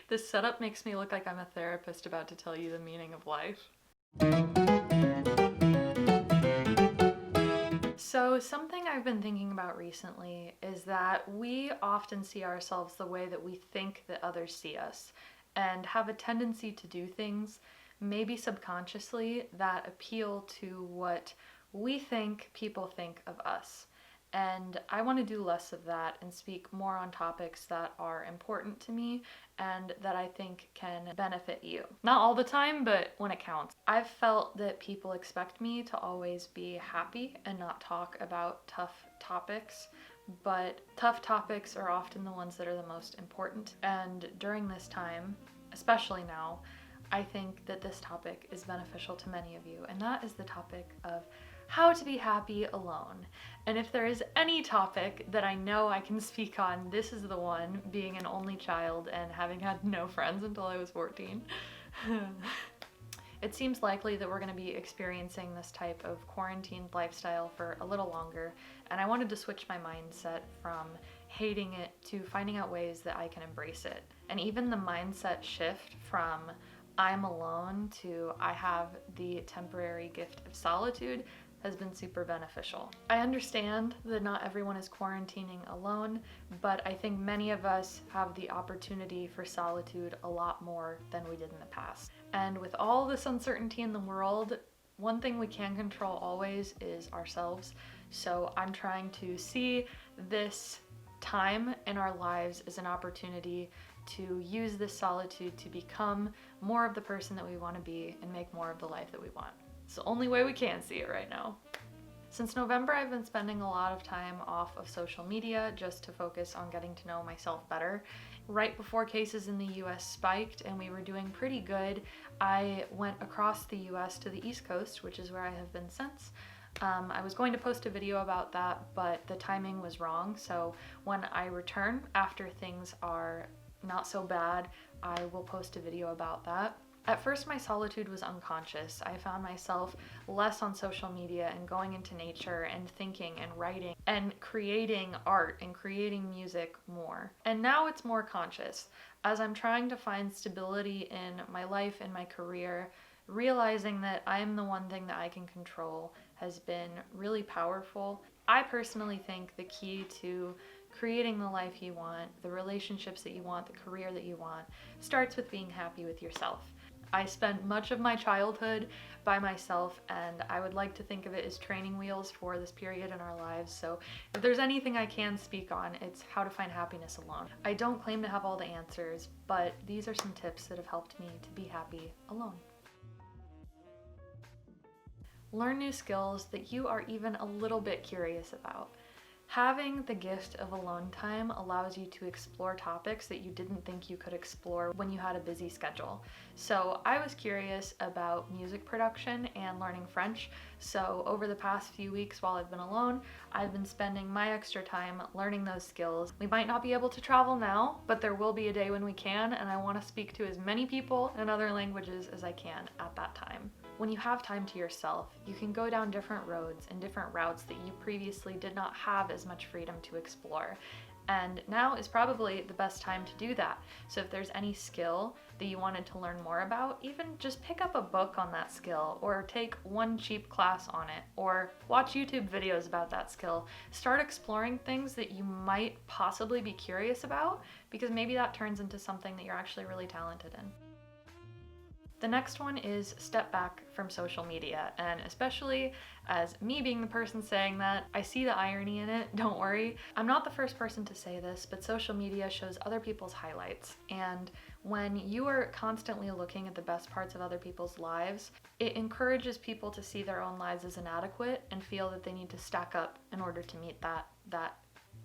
This setup makes me look like I'm a therapist about to tell you the meaning of life. So, something I've been thinking about recently is that we often see ourselves the way that we think that others see us, and have a tendency to do things, maybe subconsciously, that appeal to what we think people think of us. And I want to do less of that and speak more on topics that are important to me and that I think can benefit you. Not all the time, but when it counts. I've felt that people expect me to always be happy and not talk about tough topics, but tough topics are often the ones that are the most important. And during this time, especially now, I think that this topic is beneficial to many of you, and that is the topic of how to be happy alone. And if there is any topic that I know I can speak on, this is the one, being an only child and having had no friends until I was 14. It seems likely that we're going to be experiencing this type of quarantined lifestyle for a little longer, and I wanted to switch my mindset from hating it to finding out ways that I can embrace it. And even the mindset shift from I'm alone to I have the temporary gift of solitude has been super beneficial. I understand that not everyone is quarantining alone, but I think many of us have the opportunity for solitude a lot more than we did in the past. And with all this uncertainty in the world, one thing we can control always is ourselves. So I'm trying to see this time in our lives as an opportunity to use this solitude to become more of the person that we want to be and make more of the life that we want. It's the only way we can see it right now. Since November, I've been spending a lot of time off of social media just to focus on getting to know myself better. Right before cases in the US spiked and we were doing pretty good, I went across the US to the East Coast, which is where I have been since. I was going to post a video about that, but the timing was wrong. So when I return after things are not so bad, I will post a video about that. At first, my solitude was unconscious. I found myself less on social media and going into nature and thinking and writing and creating art and creating music more. And now it's more conscious. As I'm trying to find stability in my life and my career, realizing that I am the one thing that I can control has been really powerful. I personally think the key to creating the life you want, the relationships that you want, the career that you want, starts with being happy with yourself. I spent much of my childhood by myself, and I would like to think of it as training wheels for this period in our lives. So if there's anything I can speak on, it's how to find happiness alone. I don't claim to have all the answers, but these are some tips that have helped me to be happy alone. Learn new skills that you are even a little bit curious about. Having the gift of alone time allows you to explore topics that you didn't think you could explore when you had a busy schedule. So I was curious about music production and learning French. So over the past few weeks while I've been alone, I've been spending my extra time learning those skills. We might not be able to travel now, but there will be a day when we can, and I want to speak to as many people in other languages as I can at that time. When you have time to yourself, you can go down different roads and different routes that you previously did not have as much freedom to explore. And now is probably the best time to do that. So if there's any skill that you wanted to learn more about, even just pick up a book on that skill, or take one cheap class on it, or watch YouTube videos about that skill. Start exploring things that you might possibly be curious about, because maybe that turns into something that you're actually really talented in. The next one is step back from social media, and especially as me being the person saying that, I see the irony in it, don't worry. I'm not the first person to say this, but social media shows other people's highlights, and when you are constantly looking at the best parts of other people's lives, it encourages people to see their own lives as inadequate and feel that they need to stack up in order to meet that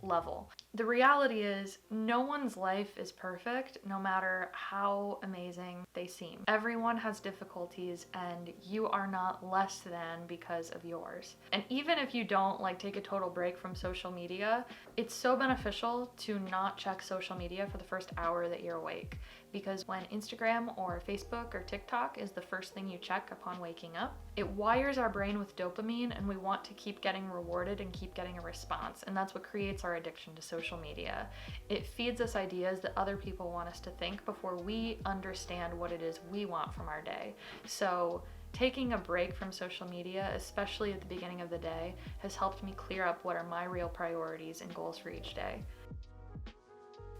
level. The reality is, no one's life is perfect, no matter how amazing they seem. Everyone has difficulties, and you are not less than because of yours. And even if you don't take a total break from social media, it's so beneficial to not check social media for the first hour that you're awake. Because when Instagram or Facebook or TikTok is the first thing you check upon waking up, it wires our brain with dopamine, and we want to keep getting rewarded and keep getting a response. And that's what creates our addiction to social social media. It feeds us ideas that other people want us to think before we understand what it is we want from our day. So taking a break from social media, especially at the beginning of the day, has helped me clear up what are my real priorities and goals for each day.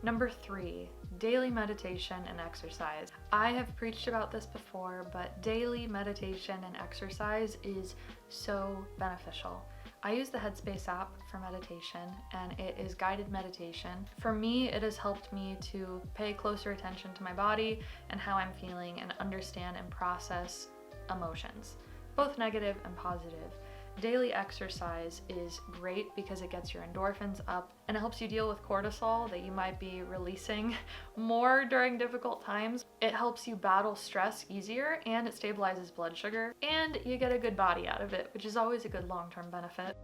Number 3, daily meditation and exercise. I have preached about this before, but daily meditation and exercise is so beneficial. I use the Headspace app for meditation, and it is guided meditation. For me, it has helped me to pay closer attention to my body and how I'm feeling and understand and process emotions, both negative and positive. Daily exercise is great because it gets your endorphins up and it helps you deal with cortisol that you might be releasing more during difficult times. It helps you battle stress easier, and it stabilizes blood sugar, and you get a good body out of it, which is always a good long-term benefit.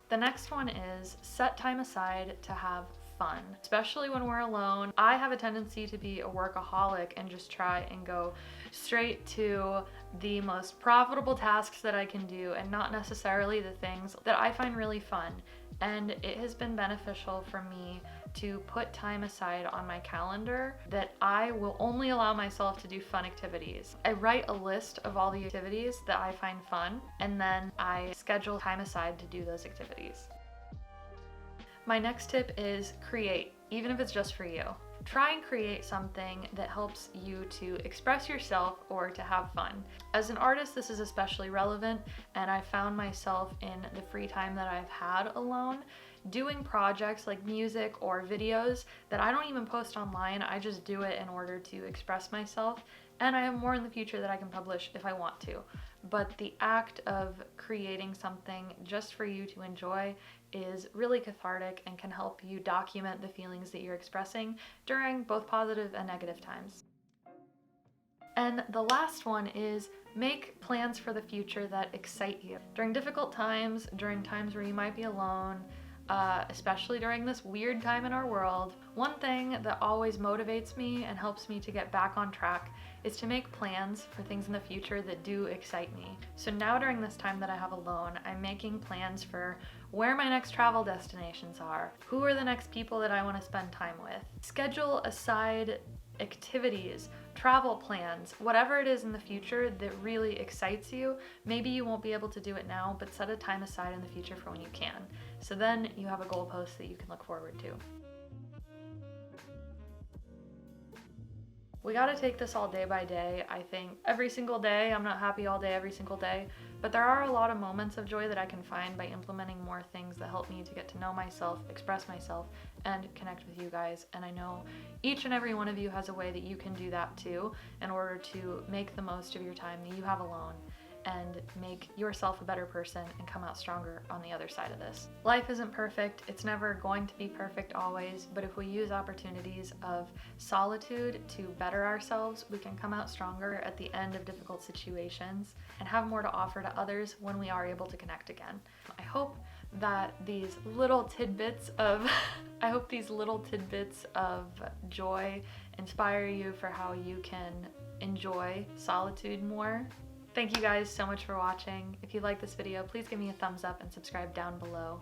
The next one is set time aside to have fun, especially when we're alone. I have a tendency to be a workaholic and just try and go straight to the most profitable tasks that I can do and not necessarily the things that I find really fun. And it has been beneficial for me to put time aside on my calendar that I will only allow myself to do fun activities. I write a list of all the activities that I find fun, and then I schedule time aside to do those activities. My next tip is create, even if it's just for you. Try and create something that helps you to express yourself or to have fun. As an artist, this is especially relevant, and I found myself in the free time that I've had alone doing projects like music or videos that I don't even post online. I just do it in order to express myself, and I have more in the future that I can publish if I want to. But the act of creating something just for you to enjoy is really cathartic and can help you document the feelings that you're expressing during both positive and negative times. And the last one is make plans for the future that excite you. During difficult times, during times where you might be alone, especially during this weird time in our world, one thing that always motivates me and helps me to get back on track is to make plans for things in the future that do excite me. So now during this time that I have alone, I'm making plans for where my next travel destinations are, who are the next people that I want to spend time with. Schedule aside activities, travel plans, whatever it is in the future that really excites you. Maybe you won't be able to do it now, but set a time aside in the future for when you can. So then you have a goalpost that you can look forward to. We gotta take this all day by day. I think every single day, I'm not happy all day, every single day, but there are a lot of moments of joy that I can find by implementing more things that help me to get to know myself, express myself, and connect with you guys. And I know each and every one of you has a way that you can do that too in order to make the most of your time that you have alone and make yourself a better person and come out stronger on the other side of this. Life isn't perfect. It's never going to be perfect always, but if we use opportunities of solitude to better ourselves, we can come out stronger at the end of difficult situations and have more to offer to others when we are able to connect again. I hope that these little tidbits of joy inspire you for how you can enjoy solitude more. Thank you guys so much for watching. If you like this video, please give me a thumbs up and subscribe down below.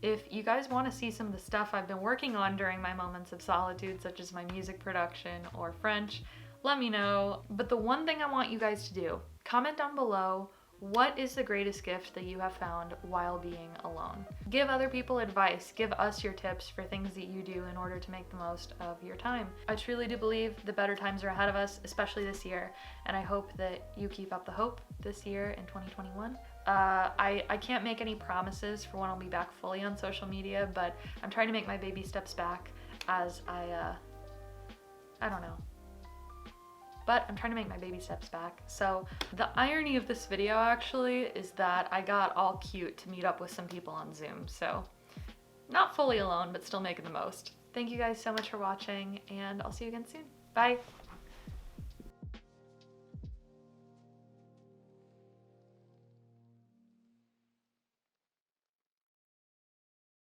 If you guys want to see some of the stuff I've been working on during my moments of solitude, such as my music production or French, let me know. But the one thing I want you guys to do, comment down below, what is the greatest gift that you have found while being alone? Give other people advice. Give us your tips for things that you do in order to make the most of your time. I truly do believe the better times are ahead of us, especially this year, and I hope that you keep up the hope this year in 2021. I can't make any promises for when I'll be back fully on social media, but I'm trying to make my baby steps back as I don't know. But I'm trying to make my baby steps back. So the irony of this video actually is that I got all cute to meet up with some people on Zoom. So not fully alone, but still making the most. Thank you guys so much for watching, and I'll see you again soon. Bye.